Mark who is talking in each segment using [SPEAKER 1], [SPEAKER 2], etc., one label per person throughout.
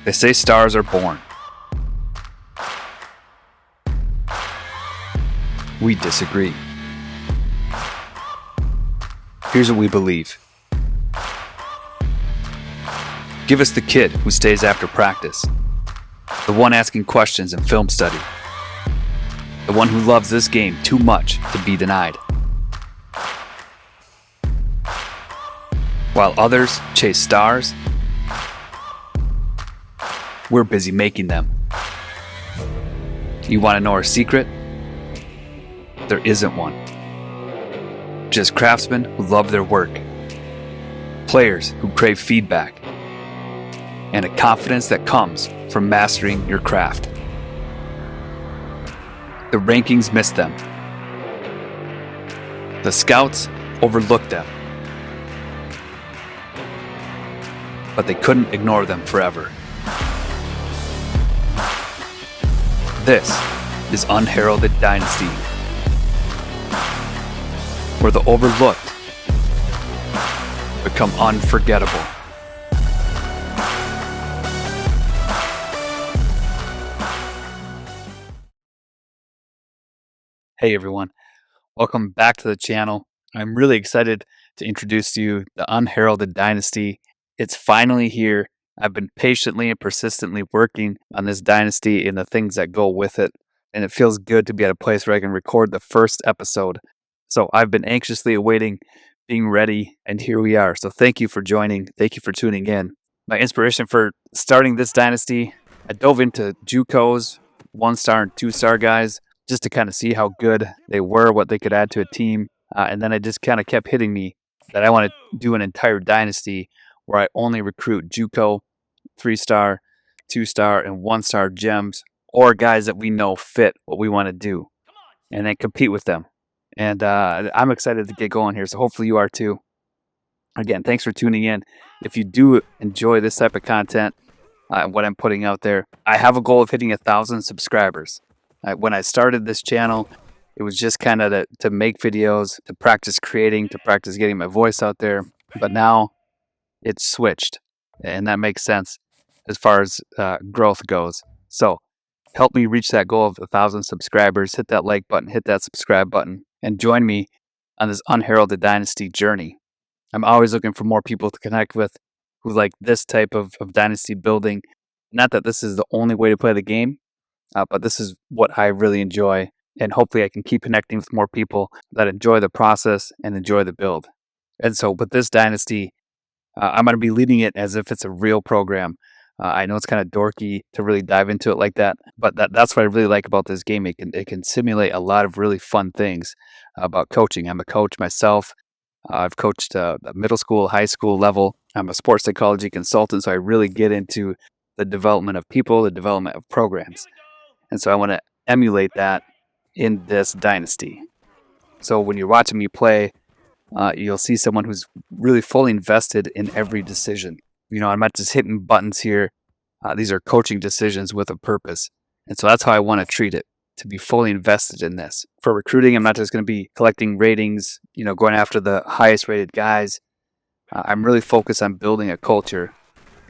[SPEAKER 1] They say stars are born. We disagree. Here's what we believe. Give us the kid who stays after practice, the one asking questions in film study, the one who loves this game too much to be denied. While others chase stars, we're busy making them. You want to know our secret? There isn't one. Just craftsmen who love their work, players who crave feedback, and a confidence that comes from mastering your craft. The rankings missed them. The scouts overlooked them. But they couldn't ignore them forever. This is Unheralded Dynasty, where the overlooked become unforgettable. Hey everyone, welcome back to the channel. I'm really excited to introduce to you the Unheralded Dynasty. It's finally here. I've been patiently and persistently working on this dynasty and the things that go with it, and it feels good to be at a place where I can record the first episode. So I've been anxiously awaiting, being ready, and here we are. So thank you for joining. Thank you for tuning in. My inspiration for starting this dynasty, I dove into JUCOs, 1-star and 2-star guys, just to kind of see how good they were, what they could add to a team. And then it just kind of kept hitting me that I want to do an entire dynasty where I only recruit JUCO, 3-star, 2-star, and 1-star gems, or guys that we know fit what we want to do, and then compete with them. And I'm excited to get going here, so hopefully you are too. Again, thanks for tuning in. If you do enjoy this type of content, what I'm putting out there, I have a goal of hitting 1,000 subscribers. When I started this channel, it was just kind of to make videos, to practice creating, to practice getting my voice out there. But now it's switched, and that makes sense as far as growth goes. So help me reach that goal of 1,000 subscribers. Hit that like button, hit that subscribe button, and join me on this Unheralded Dynasty journey. I'm always looking for more people to connect with who like this type of dynasty building. Not that this is the only way to play the game, but this is what I really enjoy. And hopefully I can keep connecting with more people that enjoy the process and enjoy the build. And so with this dynasty, I'm going to be leading it as if it's a real program. I know it's kind of dorky to really dive into it like that, but that's what I really like about this game. It can simulate a lot of really fun things about coaching. I'm a coach myself. I've coached the middle school, high school level. I'm a sports psychology consultant, so I really get into the development of people, the development of programs. And so I want to emulate that in this dynasty. So when you're watching me play, you'll see someone who's really fully invested in every decision. You know, I'm not just hitting buttons here. These are coaching decisions with a purpose. And so that's how I want to treat it, to be fully invested in this. For recruiting, I'm not just going to be collecting ratings, going after the highest rated guys. I'm really focused on building a culture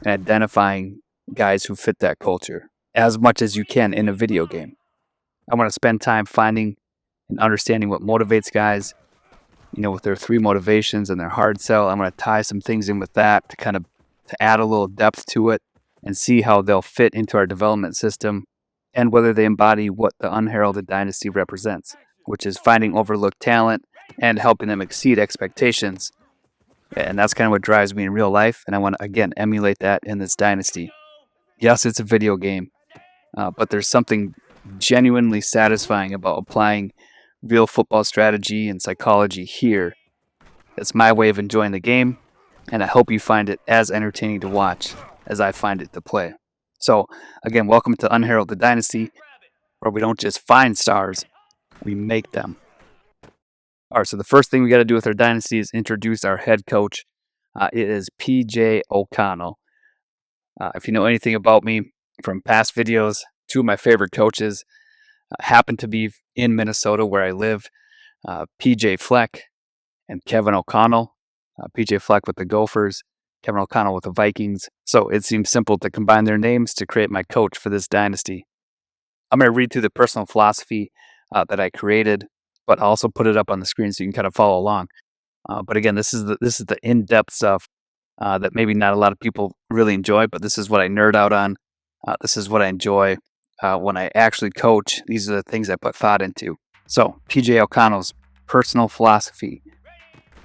[SPEAKER 1] and identifying guys who fit that culture as much as you can in a video game. I want to spend time finding and understanding what motivates guys, with their 3 motivations and their hard sell. I'm going to tie some things in with that to add a little depth to it and see how they'll fit into our development system and whether they embody what the Unheralded Dynasty represents, which is finding overlooked talent and helping them exceed expectations. And that's kind of what drives me in real life, and I want to, again, emulate that in this dynasty. Yes, it's a video game, but there's something genuinely satisfying about applying real football strategy and psychology here. It's my way of enjoying the game, and I hope you find it as entertaining to watch as I find it to play. So, again, welcome to Unheralded Dynasty, where we don't just find stars, we make them. All right, so the first thing we got to do with our dynasty is introduce our head coach. It is P.J. O'Connell. If you know anything about me from past videos, 2 of my favorite coaches happen to be in Minnesota where I live, P.J. Fleck and Kevin O'Connell. P.J. Fleck with the Gophers, Kevin O'Connell with the Vikings. So it seems simple to combine their names to create my coach for this dynasty. I'm going to read through the personal philosophy that I created, but also put it up on the screen so you can kind of follow along. But again, this is the in-depth stuff that maybe not a lot of people really enjoy, but this is what I nerd out on. This is what I enjoy when I actually coach. These are the things I put thought into. So, P.J. O'Connell's personal philosophy.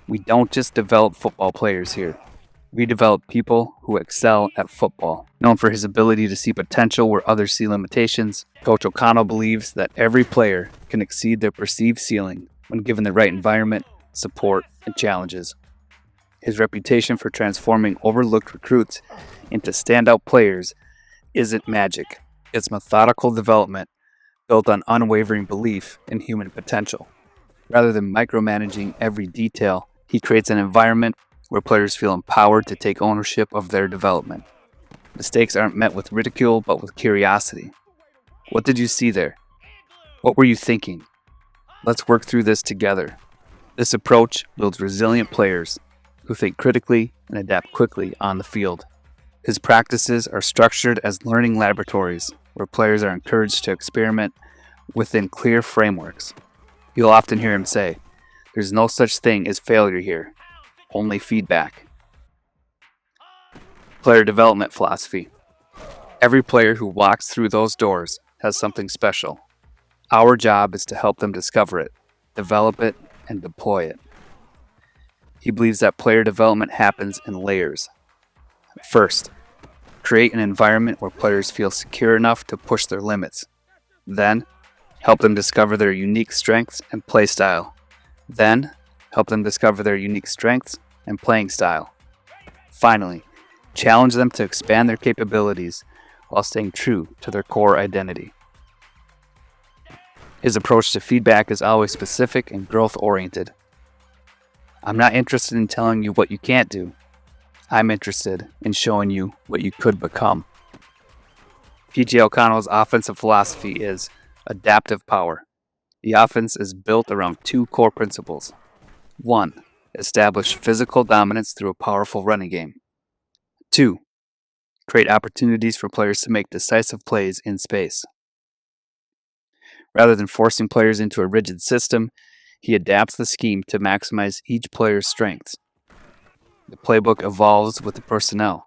[SPEAKER 1] We don't just develop football players here. We develop people who excel at football. Known for his ability to see potential where others see limitations, Coach O'Connell believes that every player can exceed their perceived ceiling when given the right environment, support, and challenges. His reputation for transforming overlooked recruits into standout players isn't magic. It's methodical development built on unwavering belief in human potential. Rather than micromanaging every detail, he creates an environment where players feel empowered to take ownership of their development. Mistakes aren't met with ridicule, but with curiosity. What did you see there? What were you thinking? Let's work through this together. This approach builds resilient players who think critically and adapt quickly on the field. His practices are structured as learning laboratories where players are encouraged to experiment within clear frameworks. You'll often hear him say, "There's no such thing as failure here, only feedback." Player development philosophy. Every player who walks through those doors has something special. Our job is to help them discover it, develop it, and deploy it. He believes that player development happens in layers. First, create an environment where players feel secure enough to push their limits. Then, help them discover their unique strengths and play style. Then, help them discover their unique strengths and playing style. Finally, challenge them to expand their capabilities while staying true to their core identity. His approach to feedback is always specific and growth-oriented. I'm not interested in telling you what you can't do. I'm interested in showing you what you could become. P.J. O'Connell's offensive philosophy is adaptive power. The offense is built around two core principles. 1. Establish physical dominance through a powerful running game. 2. Create opportunities for players to make decisive plays in space. Rather than forcing players into a rigid system, he adapts the scheme to maximize each player's strengths. The playbook evolves with the personnel,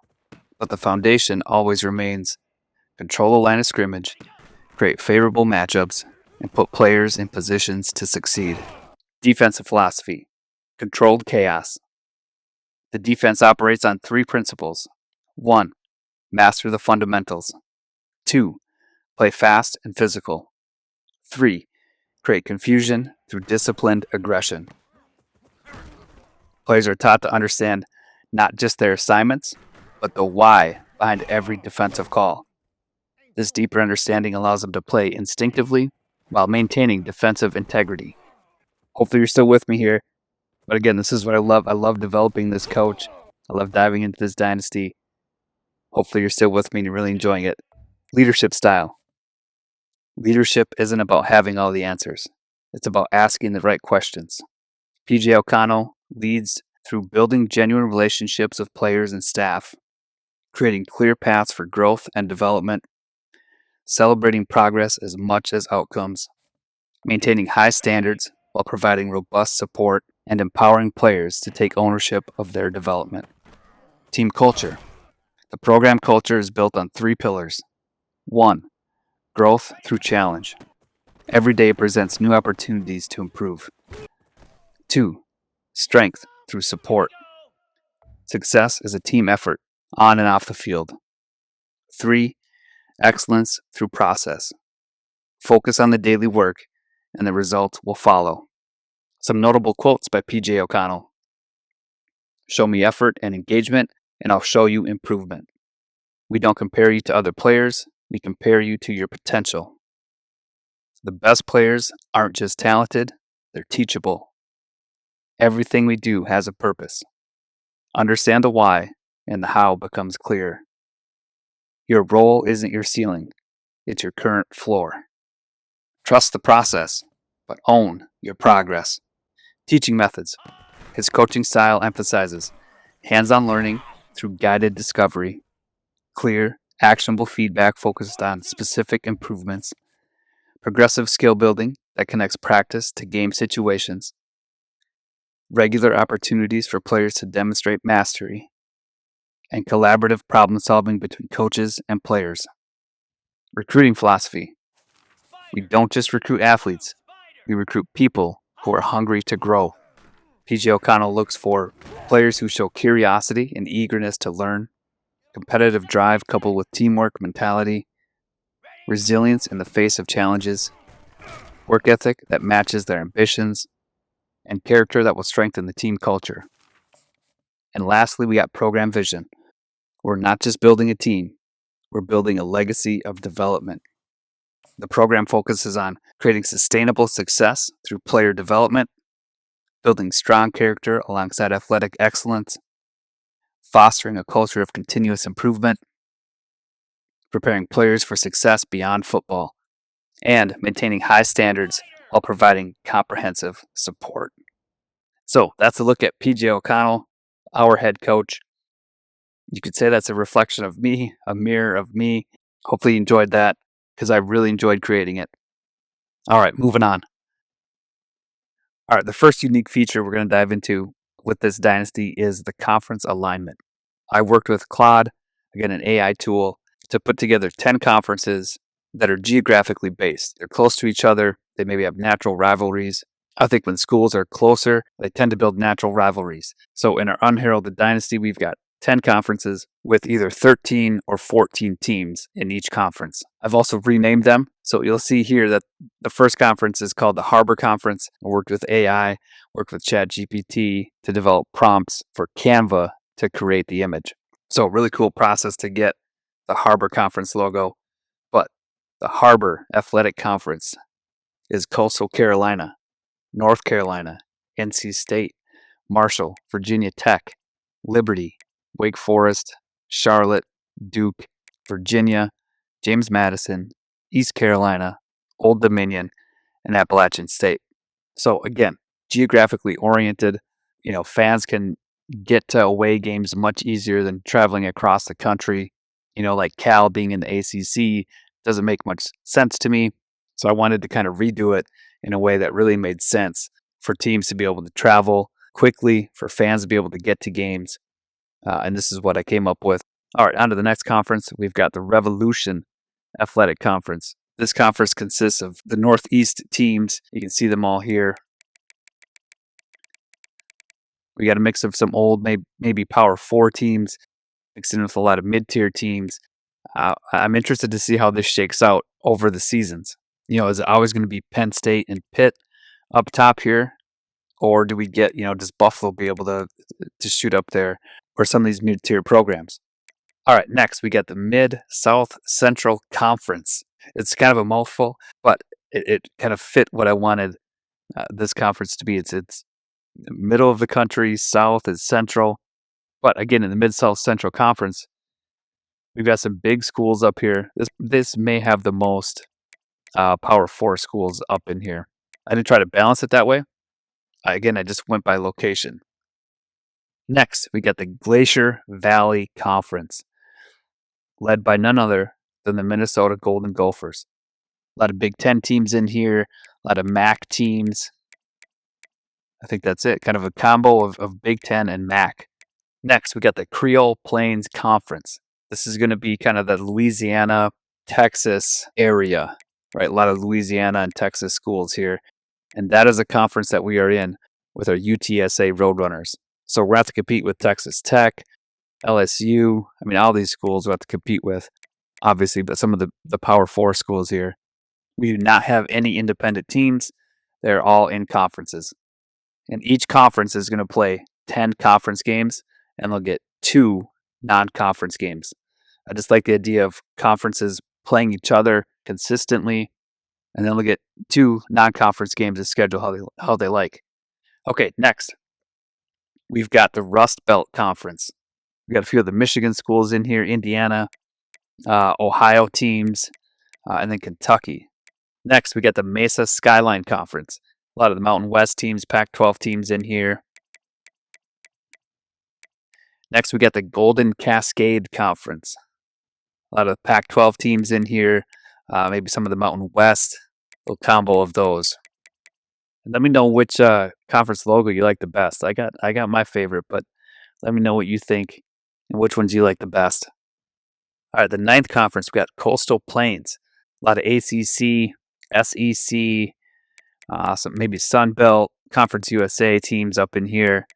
[SPEAKER 1] but the foundation always remains: control the line of scrimmage, create favorable matchups, and put players in positions to succeed. Defensive philosophy. Controlled chaos. The defense operates on 3 principles. 1. Master the fundamentals. 2. Play fast and physical. 3. Create confusion through disciplined aggression. Players are taught to understand not just their assignments, but the why behind every defensive call. This deeper understanding allows them to play instinctively while maintaining defensive integrity. Hopefully you're still with me here. But again, this is what I love. I love developing this coach. I love diving into this dynasty. Hopefully you're still with me and you're really enjoying it. Leadership style. Leadership isn't about having all the answers. It's about asking the right questions. P.J. O'Connell leads through building genuine relationships with players and staff, creating clear paths for growth and development, celebrating progress as much as outcomes, maintaining high standards while providing robust support, and empowering players to take ownership of their development. Team culture. The program culture is built on 3 pillars. 1. Growth through challenge. Every day presents new opportunities to improve. 2. Strength through support. Success is a team effort, on and off the field. 3. Excellence through process. Focus on the daily work, and the results will follow. Some notable quotes by P.J. O'Connell. Show me effort and engagement, and I'll show you improvement. We don't compare you to other players, we compare you to your potential. The best players aren't just talented, they're teachable. Everything we do has a purpose. Understand the why, and the how becomes clear. Your role isn't your ceiling, it's your current floor. Trust the process, but own your progress. Teaching methods. His coaching style emphasizes hands-on learning through guided discovery, clear, actionable feedback focused on specific improvements, progressive skill building that connects practice to game situations, regular opportunities for players to demonstrate mastery, and collaborative problem solving between coaches and players. Recruiting philosophy. We don't just recruit athletes, we recruit people who are hungry to grow. P.J. O'Connell looks for players who show curiosity and eagerness to learn, competitive drive coupled with teamwork mentality, resilience in the face of challenges, work ethic that matches their ambitions, and character that will strengthen the team culture. And lastly, we got program vision. We're not just building a team, we're building a legacy of development. The program focuses on creating sustainable success through player development, building strong character alongside athletic excellence, fostering a culture of continuous improvement, preparing players for success beyond football, and maintaining high standards while providing comprehensive support. So that's a look at P.J. O'Connell, our head coach. You could say that's a reflection of me, a mirror of me. Hopefully you enjoyed that because I really enjoyed creating it. All right, moving on. All right, the first unique feature we're going to dive into with this dynasty is the conference alignment. I worked with Claude, again, an AI tool, to put together 10 conferences that are geographically based. They're close to each other. They maybe have natural rivalries. I think when schools are closer, they tend to build natural rivalries. So in our Unheralded Dynasty, we've got 10 conferences with either 13 or 14 teams in each conference. I've also renamed them. So you'll see here that the first conference is called the Harbor Conference. I worked with AI, worked with ChatGPT to develop prompts for Canva to create the image. So really cool process to get the Harbor Conference logo. But the Harbor Athletic Conference is Coastal Carolina, North Carolina, NC State, Marshall, Virginia Tech, Liberty, Wake Forest, Charlotte, Duke, Virginia, James Madison, East Carolina, Old Dominion, and Appalachian State. So again, geographically oriented, fans can get to away games much easier than traveling across the country. Like Cal being in the ACC doesn't make much sense to me. So I wanted to kind of redo it in a way that really made sense for teams to be able to travel quickly, for fans to be able to get to games. And this is what I came up with. All right, on to the next conference. We've got the Revolution Athletic Conference. This conference consists of the Northeast teams. You can see them all here. We got a mix of some old, maybe Power 4 teams, mixed in with a lot of mid-tier teams. I'm interested to see how this shakes out over the seasons. Is it always going to be Penn State and Pitt up top here? Or do we get, does Buffalo be able to shoot up there, or some of these mid-tier programs? All right, next we got the Mid-South Central Conference. It's kind of a mouthful, but it kind of fit what I wanted this conference to be. It's middle of the country, South is Central. But again, in the Mid-South Central Conference, we've got some big schools up here. This may have the most Power 4 schools up in here. I didn't try to balance it that way. Again, I just went by location. Next, we got the Glacier Valley Conference, led by none other than the Minnesota Golden Gophers. A lot of Big Ten teams in here, a lot of MAC teams. I think that's it. Kind of a combo of Big Ten and MAC. Next, we got the Creole Plains Conference. This is going to be kind of the Louisiana, Texas area, right? A lot of Louisiana and Texas schools here. And that is a conference that we are in with our UTSA Roadrunners. So we're going to have to compete with Texas Tech, LSU. All these schools we have to compete with, obviously, but some of the Power 4 schools here. We do not have any independent teams. They're all in conferences. And each conference is going to play 10 conference games, and they'll get 2 non-conference games. I just like the idea of conferences playing each other consistently, and then they'll get 2 non-conference games to schedule how they like. Okay, next. We've got the Rust Belt Conference. We've got a few of the Michigan schools in here, Indiana, Ohio teams, and then Kentucky. Next, we got the Mesa Skyline Conference. A lot of the Mountain West teams, Pac-12 teams in here. Next, we got the Golden Cascade Conference. A lot of Pac-12 teams in here, maybe some of the Mountain West, little combo of those. And let me know which conference logo you like the best. I got my favorite, but let me know what you think and which ones you like the best. All right, the ninth conference, we got Coastal Plains. A lot of ACC, SEC, some maybe Sun Belt, Conference USA teams up in here.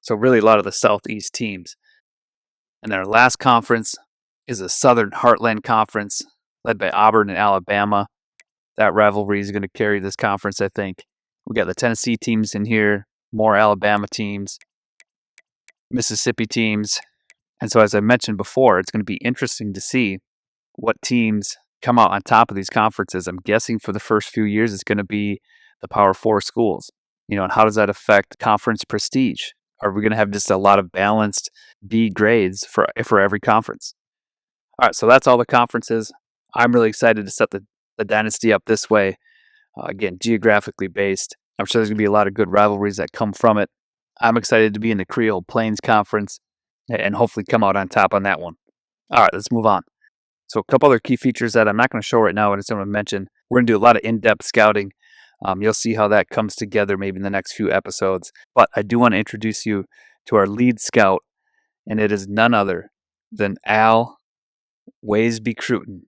[SPEAKER 1] So really a lot of the Southeast teams. And our last conference is the Southern Heartland Conference, led by Auburn and Alabama. That rivalry is going to carry this conference, I think. We got the Tennessee teams in here, more Alabama teams, Mississippi teams. And so, as I mentioned before, it's going to be interesting to see what teams come out on top of these conferences. I'm guessing for the first few years, it's going to be the Power Four schools. And how does that affect conference prestige? Are we going to have just a lot of balanced B grades for every conference? All right, so that's all the conferences. I'm really excited to set the dynasty up this way. Again, geographically based. I'm sure there's going to be a lot of good rivalries that come from it. I'm excited to be in the Creole Plains Conference and hopefully come out on top on that one. All right, let's move on. So a couple other key features that I'm not going to show right now, but I just want to mention. We're going to do a lot of in-depth scouting. You'll see how that comes together maybe in the next few episodes. But I do want to introduce you to our lead scout, and it is none other than Al Ways-Becruten.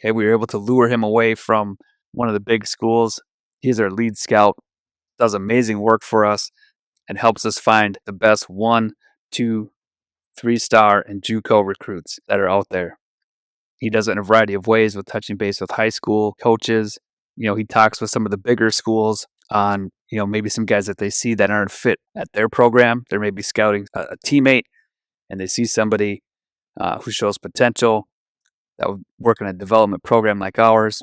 [SPEAKER 1] Okay, we were able to lure him away from one of the big schools. He's our lead scout, does amazing work for us, and helps us find the best 1, 2, 3-star and JUCO recruits that are out there. He does it in a variety of ways with touching base with high school coaches. He talks with some of the bigger schools on, maybe some guys that they see that aren't fit at their program. They're maybe scouting a teammate and they see somebody who shows potential that would work in a development program like ours.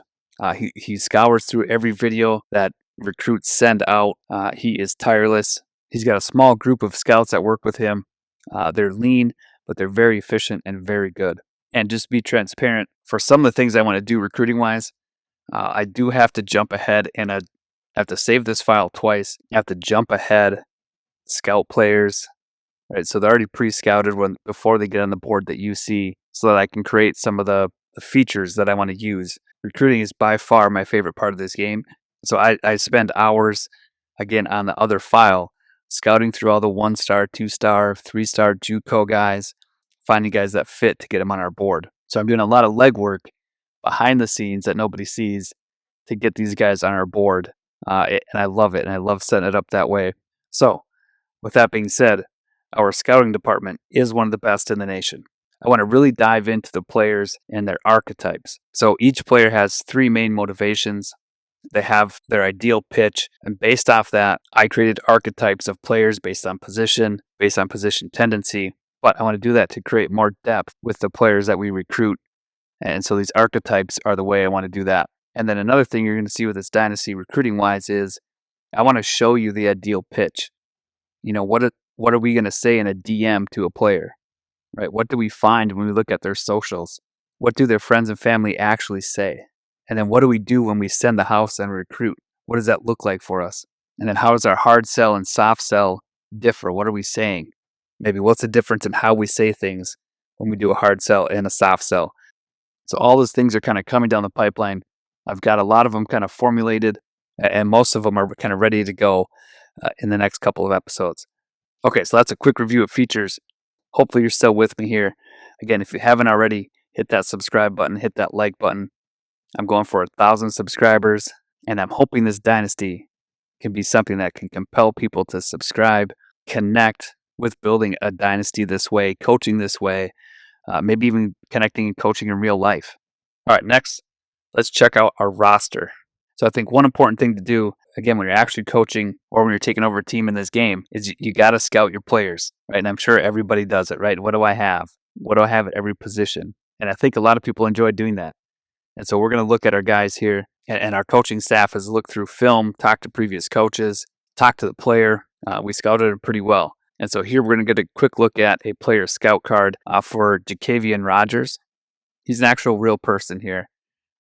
[SPEAKER 1] He scours through every video that recruits send out. He is tireless. He's got a small group of scouts that work with him. They're lean, but they're very efficient and very good. And just be transparent, for some of the things I want to do recruiting-wise, I do have to jump ahead, and I have to save this file twice. I have to jump ahead, scout players, right? So they're already pre-scouted before they get on the board that you see, so that I can create some of the features that I want to use. Recruiting is by far my favorite part of this game. So I spend hours, again, on the other file, scouting through all the 1-star, 2-star, 3-star JUCO guys, finding guys that fit to get them on our board. So I'm doing a lot of legwork behind the scenes that nobody sees to get these guys on our board. And I love it, and I love setting it up that way. So with that being said, our scouting department is one of the best in the nation. I want to really dive into the players and their archetypes. So each player has 3 main motivations. They have their ideal pitch, and based off that, I created archetypes of players based on position tendency. But I want to do that to create more depth with the players that we recruit. And so these archetypes are the way I want to do that. And then another thing you're going to see with this dynasty recruiting-wise is I want to show you the ideal pitch. What are we going to say in a DM to a player, right? What do we find when we look at their socials? What do their friends and family actually say? And then what do we do when we send the house and recruit? What does that look like for us? And then how does our hard sell and soft sell differ? What are we saying? Maybe what's the difference in how we say things when we do a hard sell and a soft sell? So all those things are kind of coming down the pipeline. I've got a lot of them kind of formulated, and most of them are kind of ready to go in the next couple of episodes. Okay, so that's a quick review of features. Hopefully you're still with me here. Again, if you haven't already, hit that subscribe button, hit that like button. I'm going for 1,000 subscribers, and I'm hoping this dynasty can be something that can compel people to subscribe, connect with building a dynasty this way, coaching this way, maybe even connecting and coaching in real life. All right, next, let's check out our roster. So I think one important thing to do, again, when you're actually coaching or when you're taking over a team in this game, is you got to scout your players, right? And I'm sure everybody does it, right? What do I have? What do I have at every position? And I think a lot of people enjoy doing that. And so we're going to look at our guys here, and our coaching staff has looked through film, talked to previous coaches, talked to the player. We scouted it pretty well. And so here we're going to get a quick look at a player scout card for Jacavian Rogers. He's an actual real person here.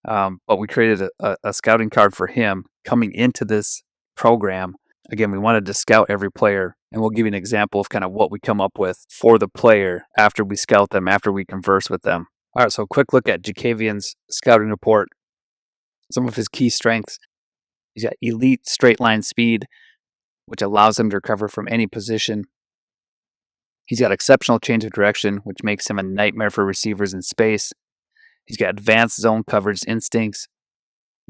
[SPEAKER 1] But we created a scouting card for him coming into this program. Again, we wanted to scout every player And we'll give you an example of kind of what we come up with for the player after we scout them, after we converse with them. All right, so a quick look at Jacavian's scouting report. Some of his key strengths. He's got elite straight line speed, which allows him to recover from any position. He's got exceptional change of direction, which makes him a nightmare for receivers in space. He's got advanced zone coverage instincts,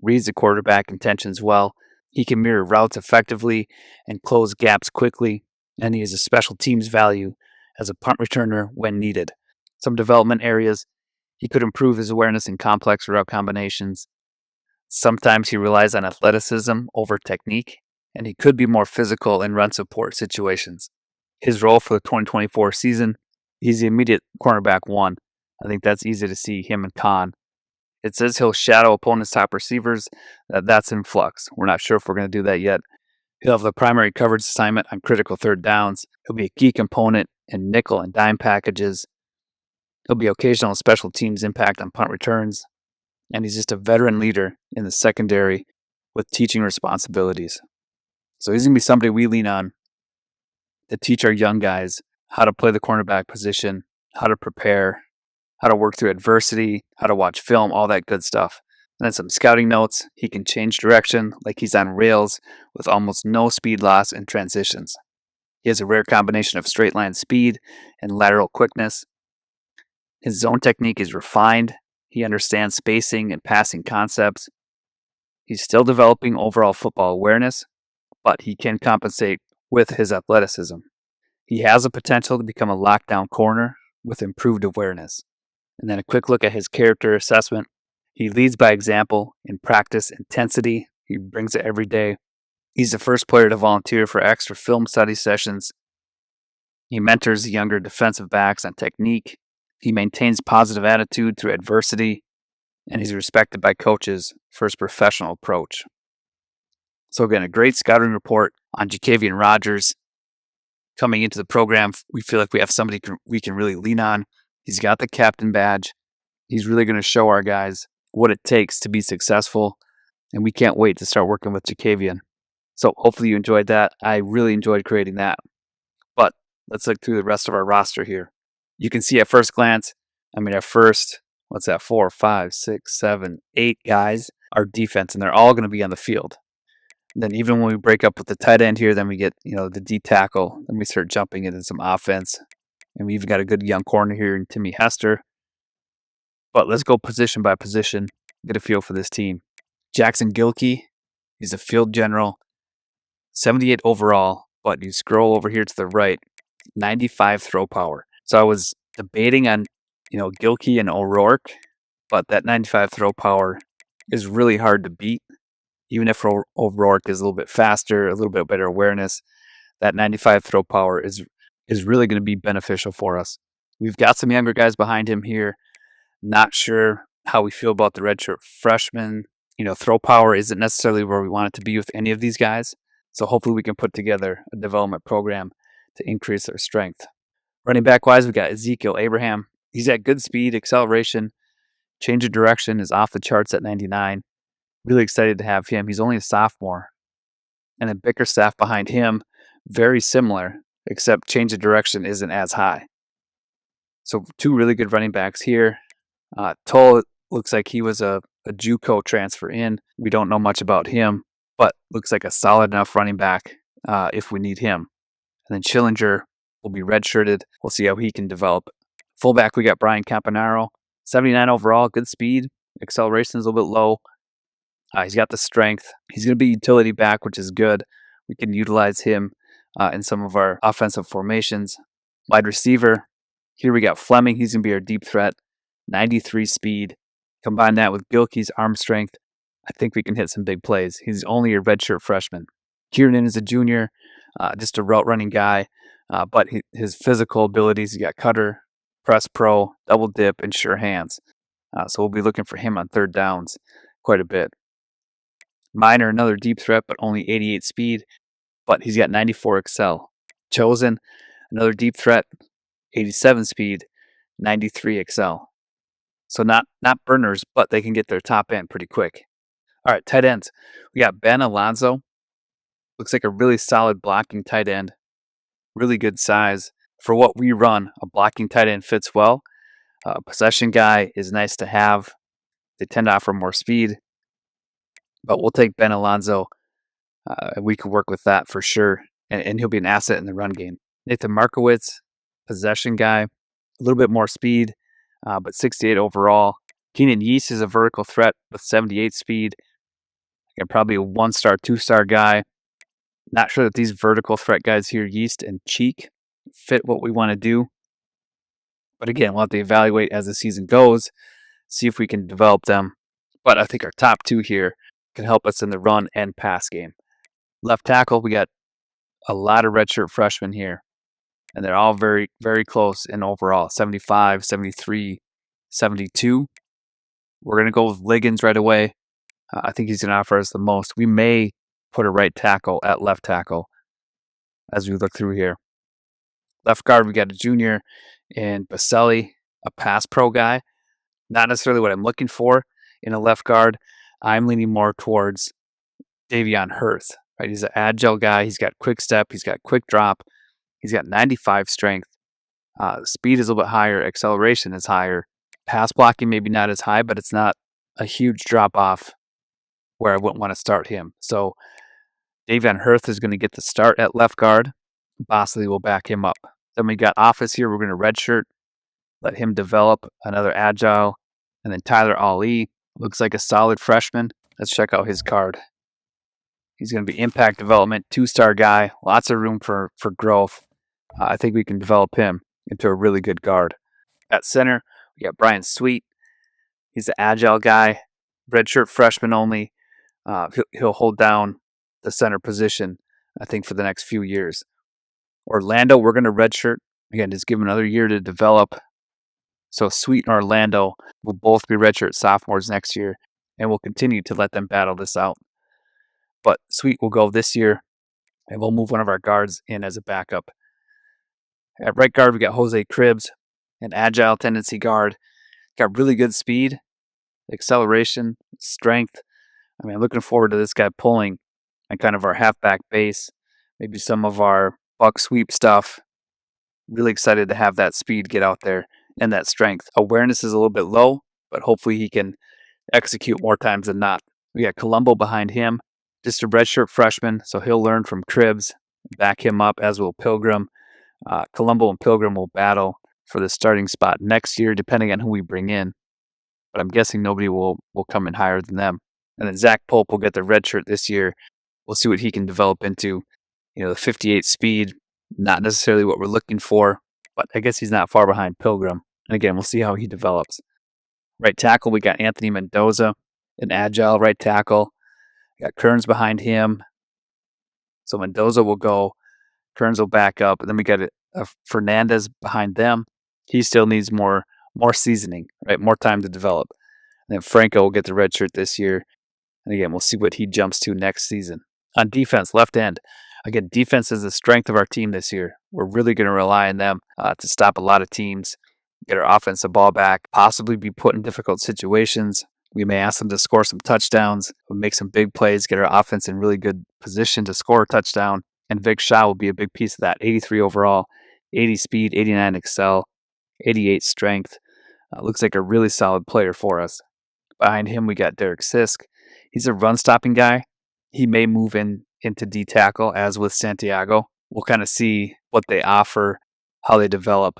[SPEAKER 1] reads the quarterback intentions well. He can mirror routes effectively and close gaps quickly, and he has a special teams value as a punt returner when needed. Some development areas, he could improve his awareness in complex route combinations. Sometimes he relies on athleticism over technique, and he could be more physical in run support situations. His role for the 2024 season, he's the immediate cornerback one. I think that's easy to see, him and Khan. It says he'll shadow opponents' top receivers. That's in flux. We're not sure if we're going to do that yet. He'll have the primary coverage assignment on critical third downs. He'll be a key component in nickel and dime packages. He'll be occasional special teams impact on punt returns. And he's just a veteran leader in the secondary with teaching responsibilities. So he's going to be somebody we lean on to teach our young guys how to play the cornerback position, how to prepare, how to work through adversity, how to watch film, all that good stuff. And then some scouting notes. He can change direction like he's on rails with almost no speed loss in transitions. He has a rare combination of straight line speed and lateral quickness. His zone technique is refined. He understands spacing and passing concepts. He's still developing overall football awareness, but he can compensate with his athleticism. He has the potential to become a lockdown corner with improved awareness. And then a quick look at his character assessment. He leads by example in practice intensity. He brings it every day. He's the first player to volunteer for extra film study sessions. He mentors the younger defensive backs on technique. He maintains positive attitude through adversity, and he's respected by coaches for his professional approach. So again, a great scouting report on Jacavian Rogers. Coming into the program, we feel like we have somebody we can really lean on. He's got the captain badge. He's really going to show our guys what it takes to be successful, and we can't wait to start working with Jacavian. So hopefully you enjoyed that. I really enjoyed creating that. But let's look through the rest of our roster here. You can see at first glance, our first, 4, 5, 6, 7, 8 guys are defense, and they're all going to be on the field. And then even when we break up with the tight end here, then we get, the D tackle. Then we start jumping into some offense. And we even got a good young corner here in Timmy Hester. But let's go position by position, get a feel for this team. Jackson Gilkey, he's a field general, 78 overall, but you scroll over here to the right, 95 throw power. So I was debating on, Gilkey and O'Rourke, but that 95 throw power is really hard to beat. Even if O'Rourke is a little bit faster, a little bit better awareness, that 95 throw power is really going to be beneficial for us. We've got some younger guys behind him here. Not sure how we feel about the redshirt freshman. Throw power isn't necessarily where we want it to be with any of these guys. So hopefully we can put together a development program to increase their strength. Running back wise, we got Ezekiel Abraham. He's at good speed, acceleration, change of direction is off the charts at 99. Really excited to have him. He's only a sophomore. And then Bickerstaff behind him, very similar, except change of direction isn't as high. So 2 really good running backs here. Toll looks like he was a JUCO transfer in. We don't know much about him, but looks like a solid enough running back if we need him. And then Schillinger will be redshirted. We'll see how he can develop. Fullback, we got Brian Campanaro, 79 overall, good speed. Acceleration is a little bit low. He's got the strength. He's going to be utility back, which is good. We can utilize him in some of our offensive formations. Wide receiver, here we got Fleming. He's going to be our deep threat, 93 speed. Combine that with Gilkey's arm strength, I think we can hit some big plays. He's only a redshirt freshman. Kiernan is a junior, just a route running guy, but his physical abilities, he got cutter, press pro, double dip, and sure hands. So we'll be looking for him on third downs quite a bit. Minor, another deep threat, but only 88 speed, but he's got 94 excel. Chosen, another deep threat, 87 speed, 93 excel. So not burners, but they can get their top end pretty quick. All right, tight ends. We got Ben Alonzo. Looks like a really solid blocking tight end. really good size. For what we run, a blocking tight end fits well. A possession guy is nice to have. They tend to offer more speed, but we'll take Ben Alonzo. We could work with that for sure, and he'll be an asset in the run game. Nathan Markowitz, possession guy, a little bit more speed, but 68 overall. Keenan Yeast is a vertical threat with 78 speed. Again, probably a 1-star, 2-star guy. Not sure that these vertical threat guys here, Yeast and Cheek, fit what we want to do. But again, we'll have to evaluate as the season goes, see if we can develop them. But I think our top two here can help us in the run and pass game. Left tackle, we got a lot of redshirt freshmen here, and they're all very, very close in overall, 75, 73, 72. We're going to go with Liggins right away. I think he's going to offer us the most. We may put a right tackle at left tackle as we look through here. Left guard, we got a junior in Baselli, a pass pro guy. Not necessarily what I'm looking for in a left guard. I'm leaning more towards Davion Hurth. Right? He's an agile guy. He's got quick step. He's got quick drop. He's got 95 strength. Speed is a little bit higher. Acceleration is higher. Pass blocking maybe not as high, but it's not a huge drop off where I wouldn't want to start him. So Davion Hurth is going to get the start at left guard. Bosley will back him up. Then we got Office here. We're going to redshirt, let him develop another agile. And then Tyler Ali looks like a solid freshman. Let's check out his card. He's going to be impact development, 2-star guy, lots of room for growth. I think we can develop him into a really good guard. At center, we got Brian Sweet. He's an agile guy, redshirt freshman only. He'll hold down the center position, I think, for the next few years. Orlando, we're going to redshirt. Again, just give him another year to develop. So Sweet and Orlando will both be redshirt sophomores next year, and we'll continue to let them battle this out. But Sweet will go this year, and we'll move one of our guards in as a backup. At right guard, we got Jose Cribbs, an agile tendency guard. Got really good speed, acceleration, strength. I mean, I'm looking forward to this guy pulling on kind of our halfback base, maybe some of our buck sweep stuff. Really excited to have that speed get out there and that strength. Awareness is a little bit low, but hopefully he can execute more times than not. We got Colombo behind him, just a redshirt freshman, so he'll learn from Cribbs, back him up, as will Pilgrim. Colombo and Pilgrim will battle for the starting spot next year, depending on who we bring in. But I'm guessing nobody will come in higher than them. And then Zach Pope will get the red shirt this year. We'll see what he can develop into. The 58 speed, not necessarily what we're looking for, but I guess he's not far behind Pilgrim. And again, we'll see how he develops. Right tackle, we got Anthony Mendoza, an agile right tackle. We got Kearns behind him. So Mendoza will go. Kearns will back up. And then we got a Fernandez behind them. He still needs more seasoning, right? More time to develop. And then Franco will get the red shirt this year. And again, we'll see what he jumps to next season. On defense, left end. Again, defense is the strength of our team this year. We're really going to rely on them to stop a lot of teams, get our offensive ball back, possibly be put in difficult situations. We may ask them to score some touchdowns, make some big plays, get our offense in really good position to score a touchdown. And Vic Shaw will be a big piece of that. 83 overall, 80 speed, 89 excel, 88 strength. Looks like a really solid player for us. Behind him, we got Derek Sisk. He's a run-stopping guy. He may move into D-tackle, as with Santiago. We'll kind of see what they offer, how they develop.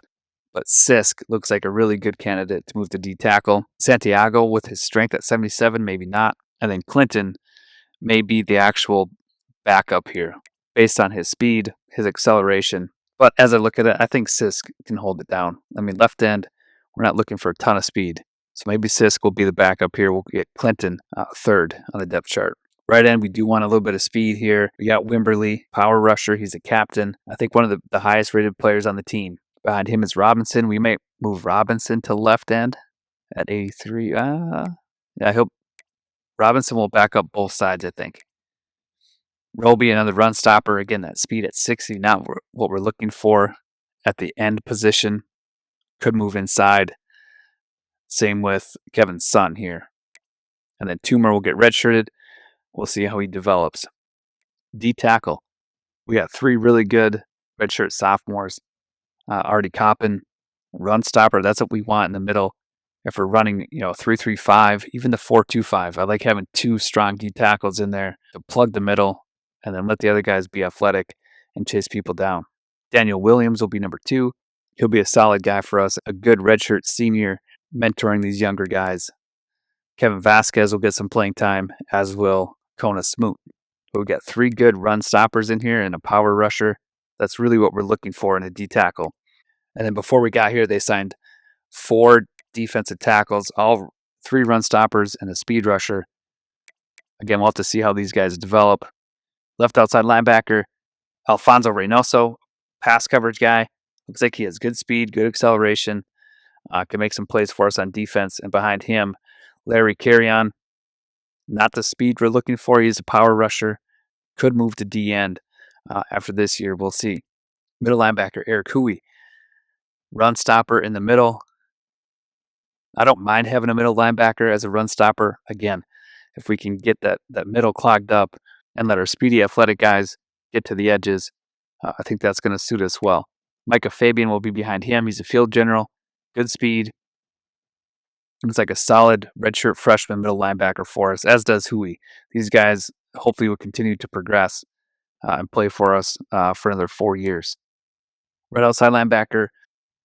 [SPEAKER 1] But Sisk looks like a really good candidate to move to D-tackle. Santiago, with his strength at 77, maybe not. And then Clinton may be the actual backup here, based on his speed, his acceleration. But as I look at it, I think Sisk can hold it down. I mean, left end, we're not looking for a ton of speed. So maybe Sisk will be the backup here. We'll get Clinton third on the depth chart. Right end, we do want a little bit of speed here. We got Wimberly, power rusher. He's a captain. I think one of the highest rated players on the team. Behind him is Robinson. We may move Robinson to left end at 83. I hope Robinson will back up both sides, I think. Roby, another run stopper. Again, that speed at 60, not what we're looking for at the end position. Could move inside. Same with Kevin's son here. And then Toomer will get redshirted. We'll see how he develops. D tackle. We got 3 really good redshirt sophomores. Artie Coppin, run stopper. That's what we want in the middle. If we're running, 3-3-5, even the 4-2-5, I like having two strong D tackles in there to plug the middle and then let the other guys be athletic and chase people down. Daniel Williams will be number 2. He'll be a solid guy for us, a good redshirt senior mentoring these younger guys. Kevin Vasquez will get some playing time, as will Kona Smoot. We'll get 3 good run stoppers in here and a power rusher. That's really what we're looking for in a D tackle. And then before we got here, they signed 4 defensive tackles, all 3 run stoppers and a speed rusher. Again, we'll have to see how these guys develop. Left outside linebacker, Alfonso Reynoso, pass coverage guy. Looks like he has good speed, good acceleration, can make some plays for us on defense. And behind him, Larry Carrion, not the speed we're looking for. He's a power rusher. Could move to D end after this year. We'll see. Middle linebacker, Eric Huey, run stopper in the middle. I don't mind having a middle linebacker as a run stopper. Again, if we can get that middle clogged up and let our speedy athletic guys get to the edges, I think that's going to suit us well. Micah Fabian will be behind him. He's a field general, good speed. Looks like a solid redshirt freshman middle linebacker for us, as does Huey. These guys hopefully will continue to progress and play for us for another 4 years. Right outside linebacker,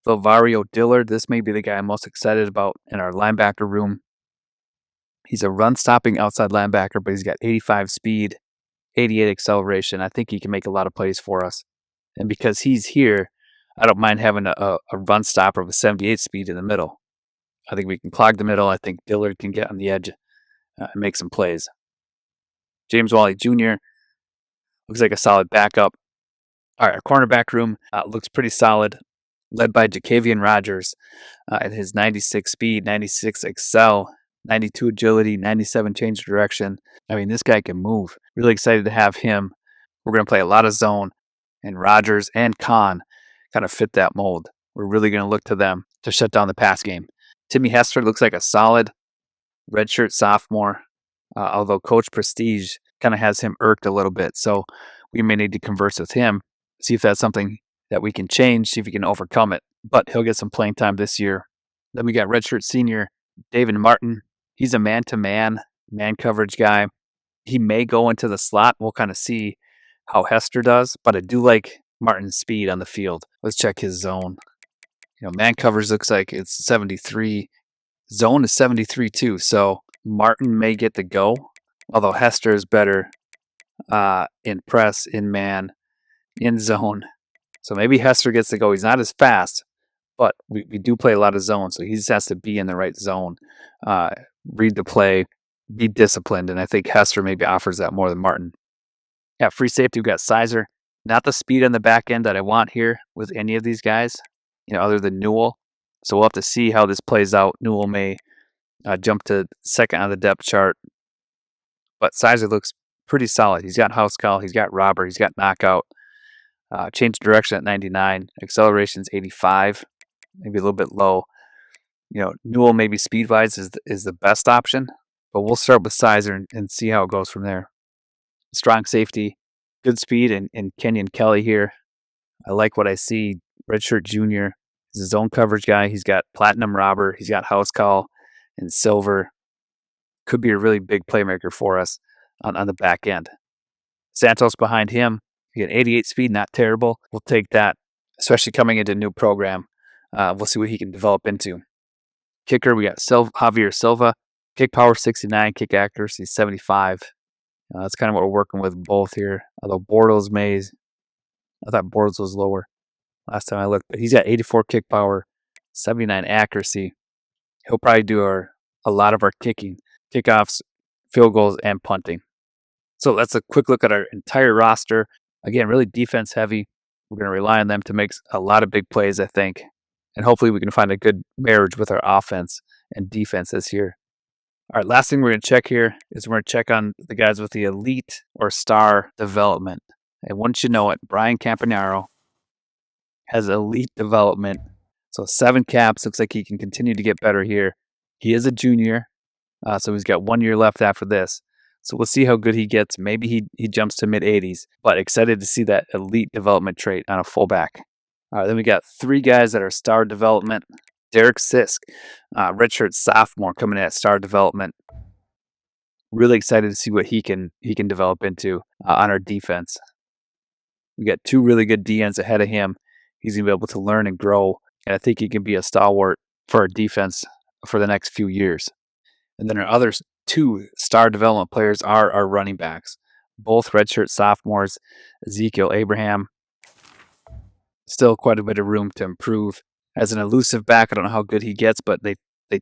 [SPEAKER 1] Vilvario Dillard. This may be the guy I'm most excited about in our linebacker room. He's a run-stopping outside linebacker, but he's got 85 speed, 88 acceleration. I think he can make a lot of plays for us. And because he's here, I don't mind having a run stopper with 78 speed in the middle. I think we can clog the middle. I think Dillard can get on the edge and make some plays. James Wally Jr. looks like a solid backup. All right, our cornerback room looks pretty solid, led by Jacavian Rogers at his 96 speed, 96 excel, 92 agility, 97 change of direction. I mean, this guy can move. Really excited to have him. We're going to play a lot of zone, and Rogers and Khan kind of fit that mold. We're really going to look to them to shut down the pass game. Timmy Hester looks like a solid redshirt sophomore, although Coach Prestige kind of has him irked a little bit. So we may need to converse with him, see if that's something that we can change, see if we can overcome it. But he'll get some playing time this year. Then we got redshirt senior David Martin. He's a man-to-man, man coverage guy. He may go into the slot. We'll kind of see how Hester does, but I do like Martin's speed on the field. Let's check his zone. Man coverage looks like it's 73. Zone is 73 too, so Martin may get the go, although Hester is better in press, in man, in zone. So maybe Hester gets the go. He's not as fast, but we do play a lot of zone, so he just has to be in the right zone, read the play, be disciplined, and I think Hester maybe offers that more than Martin. Yeah, free safety, we've got Sizer. Not the speed on the back end that I want here with any of these guys, other than Newell. So we'll have to see how this plays out. Newell may jump to second on the depth chart, but Sizer looks pretty solid. He's got house call, he's got robber, he's got knockout. Change direction at 99, acceleration's 85, maybe a little bit low. Newell maybe speed-wise is the best option, but we'll start with Sizer and see how it goes from there. Strong safety, good speed, and Kenyon Kelly here. I like what I see. Redshirt junior, he's a zone coverage guy. He's got platinum robber, he's got house call and silver. Could be a really big playmaker for us on the back end. Santos behind him. He got 88 speed, not terrible. We'll take that, especially coming into a new program. We'll see what he can develop into. Kicker, we got Javier Silva. Kick power 69, kick accuracy 75. That's kind of what we're working with both here. Although Bortles I thought Bortles was lower last time I looked, but he's got 84 kick power, 79 accuracy. He'll probably do a lot of our kicking, kickoffs, field goals, and punting. So that's a quick look at our entire roster. Again, really defense heavy. We're going to rely on them to make a lot of big plays, I think. And hopefully we can find a good marriage with our offense and defense this year. All right, last thing we're going to check here is we're going to check on the guys with the elite or star development. And once you know it, Brian Campanaro has elite development. So 7 caps. Looks like he can continue to get better here. He is a junior, so he's got 1 year left after this. So we'll see how good he gets. Maybe he jumps to mid 80s, but excited to see that elite development trait on a fullback. All right, then we got three guys that are star development. Derek Sisk, redshirt sophomore, coming in at star development. Really excited to see what he can develop into on our defense. We got two really good DNs ahead of him. He's gonna be able to learn and grow, and I think he can be a stalwart for our defense for the next few years. And then our other two star development players are our running backs, both redshirt sophomores. Ezekiel Abraham, still quite a bit of room to improve. As an elusive back, I don't know how good he gets, but they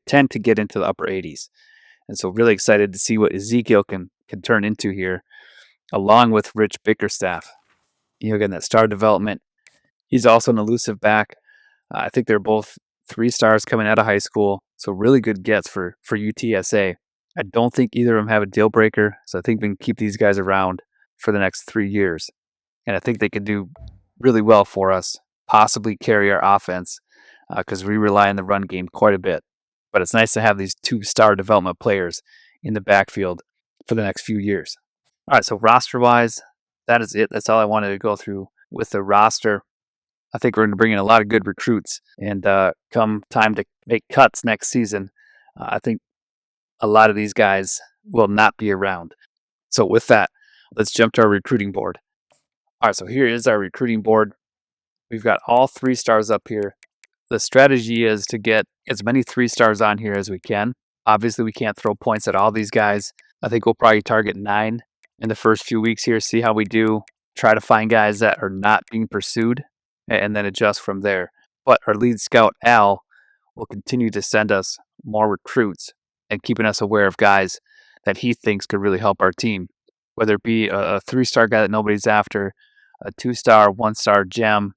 [SPEAKER 1] tend to get into the upper 80s. And so really excited to see what Ezekiel can turn into here, along with Rich Bickerstaff. Again, that star development. He's also an elusive back. I think they're both 3 stars coming out of high school, so really good gets for UTSA. I don't think either of them have a deal breaker, so I think we can keep these guys around for the next 3 years. And I think they could do really well for us, possibly carry our offense, because we rely on the run game quite a bit. But it's nice to have these 2-star development players in the backfield for the next few years. All right, so roster-wise, that is it. That's all I wanted to go through with the roster. I think we're going to bring in a lot of good recruits, and come time to make cuts next season, I think a lot of these guys will not be around. So with that, let's jump to our recruiting board. All right, so here is our recruiting board. We've got all 3 stars up here. The strategy is to get as many 3 stars on here as we can. Obviously, we can't throw points at all these guys. I think we'll probably target 9 in the first few weeks here, see how we do. Try to find guys that are not being pursued, and then adjust from there. But our lead scout, Al, will continue to send us more recruits and keeping us aware of guys that he thinks could really help our team, whether it be a 3-star guy that nobody's after, a 2-star, 1-star gem,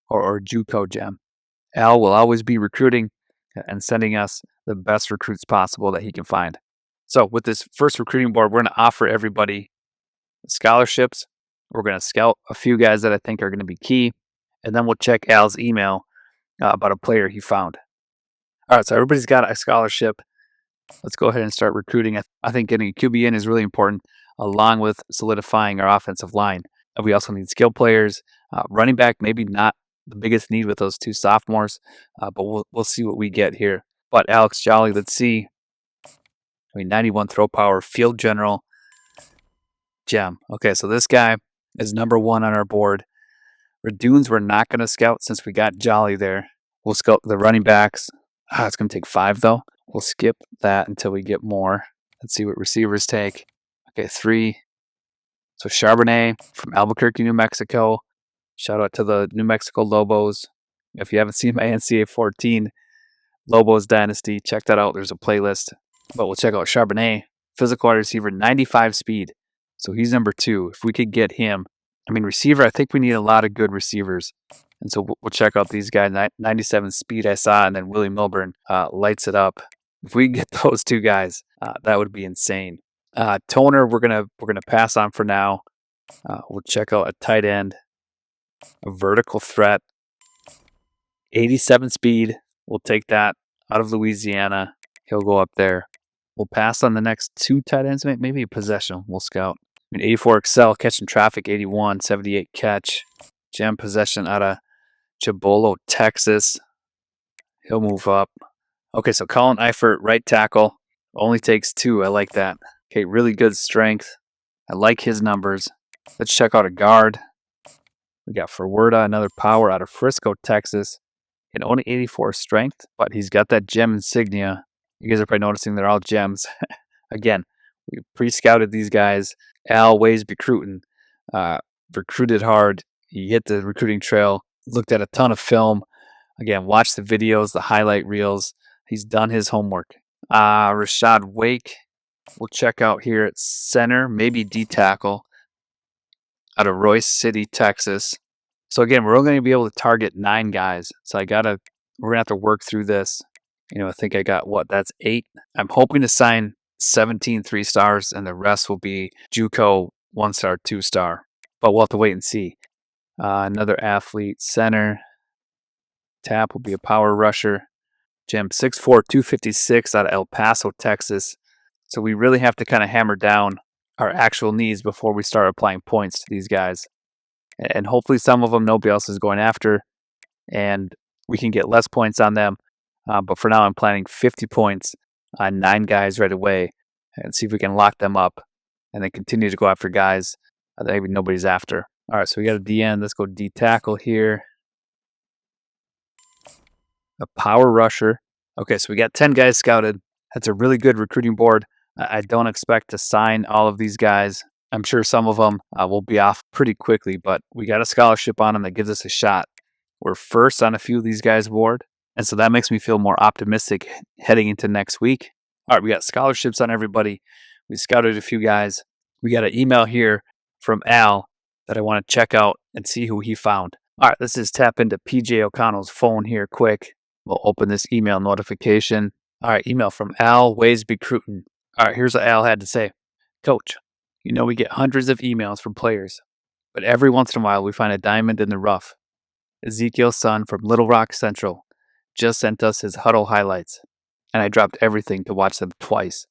[SPEAKER 1] or JUCO gem. Al will always be recruiting and sending us the best recruits possible that he can find. So with this first recruiting board, we're going to offer everybody scholarships. We're going to scout a few guys that I think are going to be key, and then we'll check Al's email about a player he found. All right, so everybody's got a scholarship. Let's go ahead and start recruiting. I think getting a QB in is really important, along with solidifying our offensive line. We also need skill players. Running back, maybe not the biggest need with those 2 sophomores, but we'll see what we get here. But Alex Jolly, let's see. 91 throw power, field general, gem. Okay, so this guy is number 1 on our board. Radunes we're not going to scout since we got Jolly there. We'll scout the running backs. It's going to take 5, though. We'll skip that until we get more. Let's see what receivers take. Okay, 3. So Charbonnet from Albuquerque, New Mexico. Shout out to the New Mexico Lobos. If you haven't seen my NCAA 14 Lobos Dynasty, check that out. There's a playlist. But we'll check out Charbonnet, physical wide receiver, 95 speed. So he's number 2. If we could get him, receiver, I think we need a lot of good receivers. And so we'll check out these guys. 97 speed I saw, and then Willie Milburn lights it up. If we get those 2 guys, that would be insane. Toner, we're gonna pass on for now. We'll check out a tight end, a vertical threat, 87 speed. We'll take that out of Louisiana. He'll go up there. We'll pass on the next 2 tight ends, maybe a possession. We'll scout. 84 excel, catching traffic, 81, 78 catch. Gem possession out of Chibolo, Texas. He'll move up. Okay, so Colin Eifert, right tackle. Only takes 2. I like that. Okay, really good strength. I like his numbers. Let's check out a guard. We got Ferwerda, another power out of Frisco, Texas. And only 84 strength, but he's got that gem insignia. You guys are probably noticing they're all gems. Again, we pre-scouted these guys. Al Ways-Becruten, recruited hard. He hit the recruiting trail, looked at a ton of film. Again, watch the videos, the highlight reels. He's done his homework. Rashad Wake, we'll check out here at center, maybe D-tackle, out of Royce City, Texas. So again, we're only going to be able to target 9 guys. So we're going to have to work through this. I think I got, that's 8. I'm hoping to sign 17 3-stars, and the rest will be JUCO 1-star, 2-star. But we'll have to wait and see. Another athlete, center. Tap will be a power rusher. Gem 6'4", 256 out of El Paso, Texas. So we really have to kind of hammer down our actual needs before we start applying points to these guys. And hopefully some of them nobody else is going after, and we can get less points on them. But for now, I'm planning 50 points on 9 guys right away and see if we can lock them up and then continue to go after guys that maybe nobody's after. All right, so we got a DN. Let's go D tackle here. A power rusher. Okay, so we got 10 guys scouted. That's a really good recruiting board. I don't expect to sign all of these guys. I'm sure some of them will be off pretty quickly, but we got a scholarship on them that gives us a shot. We're first on a few of these guys' board, and so that makes me feel more optimistic heading into next week. All right, we got scholarships on everybody. We scouted a few guys. We got an email here from Al that I want to check out and see who he found. All right, let's just tap into PJ O'Connell's phone here quick. We'll open this email notification. All right, email from Al Ways-Becruten. All right, here's what Al had to say. Coach, you know we get hundreds of emails from players, but every once in a while we find a diamond in the rough. Ezekiel's son from Little Rock Central just sent us his huddle highlights, and I dropped everything to watch them twice.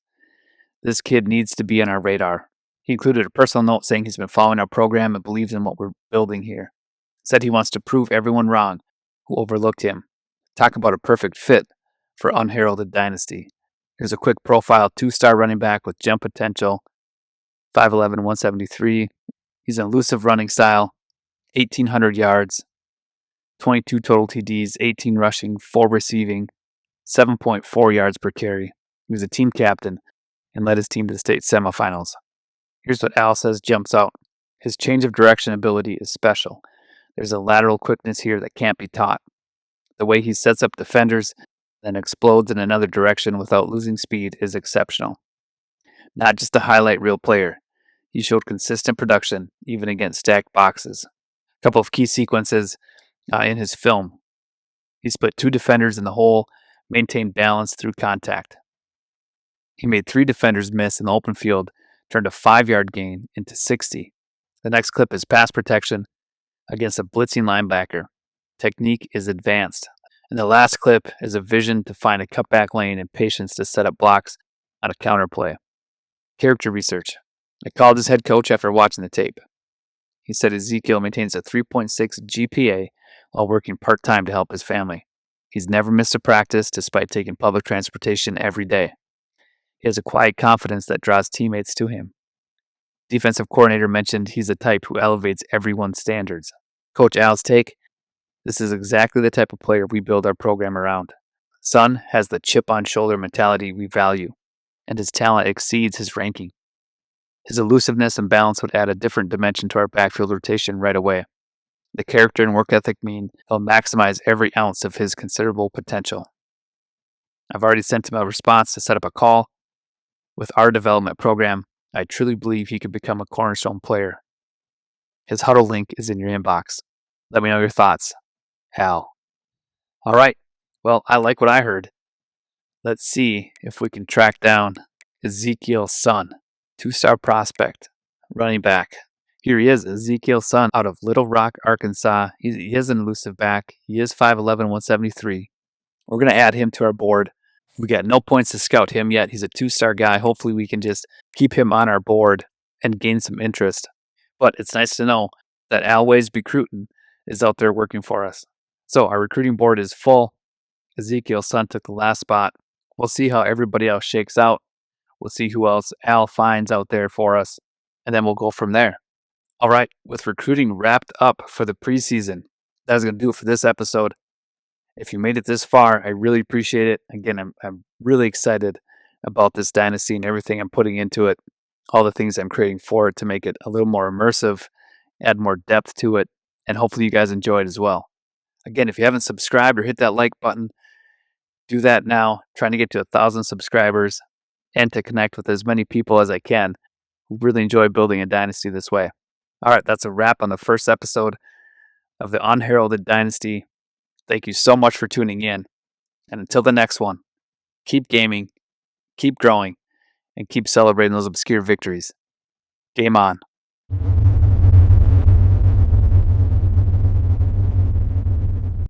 [SPEAKER 1] This kid needs to be on our radar. He included a personal note saying he's been following our program and believes in what we're building here. Said he wants to prove everyone wrong who overlooked him. Talk about a perfect fit for Unheralded Dynasty. Here's a quick profile: 2-star running back with jump potential, 5'11", 173. He's an elusive running style, 1,800 yards, 22 total TDs, 18 rushing, 4 receiving, 7.4 yards per carry. He was a team captain and led his team to the state semifinals. Here's what Al says jumps out. His change of direction ability is special. There's a lateral quickness here that can't be taught. The way he sets up defenders, then explodes in another direction without losing speed is exceptional. Not just a highlight reel player. He showed consistent production, even against stacked boxes. A couple of key sequences in his film. He split 2 defenders in the hole, maintained balance through contact. He made 3 defenders miss in the open field, turned a 5-yard gain into 60. The next clip is pass protection against a blitzing linebacker. Technique is advanced. And the last clip is a vision to find a cutback lane and patience to set up blocks on a counterplay. Character research. I called his head coach after watching the tape. He said Ezekiel maintains a 3.6 GPA while working part-time to help his family. He's never missed a practice despite taking public transportation every day. He has a quiet confidence that draws teammates to him. Defensive coordinator mentioned he's the type who elevates everyone's standards. Coach Al's take, this is exactly the type of player we build our program around. Son has the chip-on-shoulder mentality we value, and his talent exceeds his ranking. His elusiveness and balance would add a different dimension to our backfield rotation right away. The character and work ethic mean he'll maximize every ounce of his considerable potential. I've already sent him a response to set up a call. With our development program, I truly believe he could become a cornerstone player. His huddle link is in your inbox. Let me know your thoughts. Al. All right. Well, I like what I heard. Let's see if we can track down Ezekiel's son, 2-star prospect, running back. Here he is, Ezekiel's son out of Little Rock, Arkansas. He is an elusive back. He is 5'11", 173. We're going to add him to our board. We got no points to scout him yet. He's a 2-star guy. Hopefully we can just keep him on our board and gain some interest. But it's nice to know that Ways-Becruten is out there working for us. So our recruiting board is full. Ezekiel's son took the last spot. We'll see how everybody else shakes out. We'll see who else Al finds out there for us. And then we'll go from there. All right, with recruiting wrapped up for the preseason, that's going to do it for this episode. If you made it this far, I really appreciate it. Again, I'm really excited about this dynasty and everything I'm putting into it, all the things I'm creating for it to make it a little more immersive, add more depth to it, and hopefully you guys enjoy it as well. Again, if you haven't subscribed or hit that like button, do that now. Trying to get to 1,000 subscribers and to connect with as many people as I can who really enjoy building a dynasty this way. All right, that's a wrap on the first episode of the Unheralded Dynasty. Thank you so much for tuning in. And until the next one, keep gaming, keep growing, and keep celebrating those obscure victories. Game on.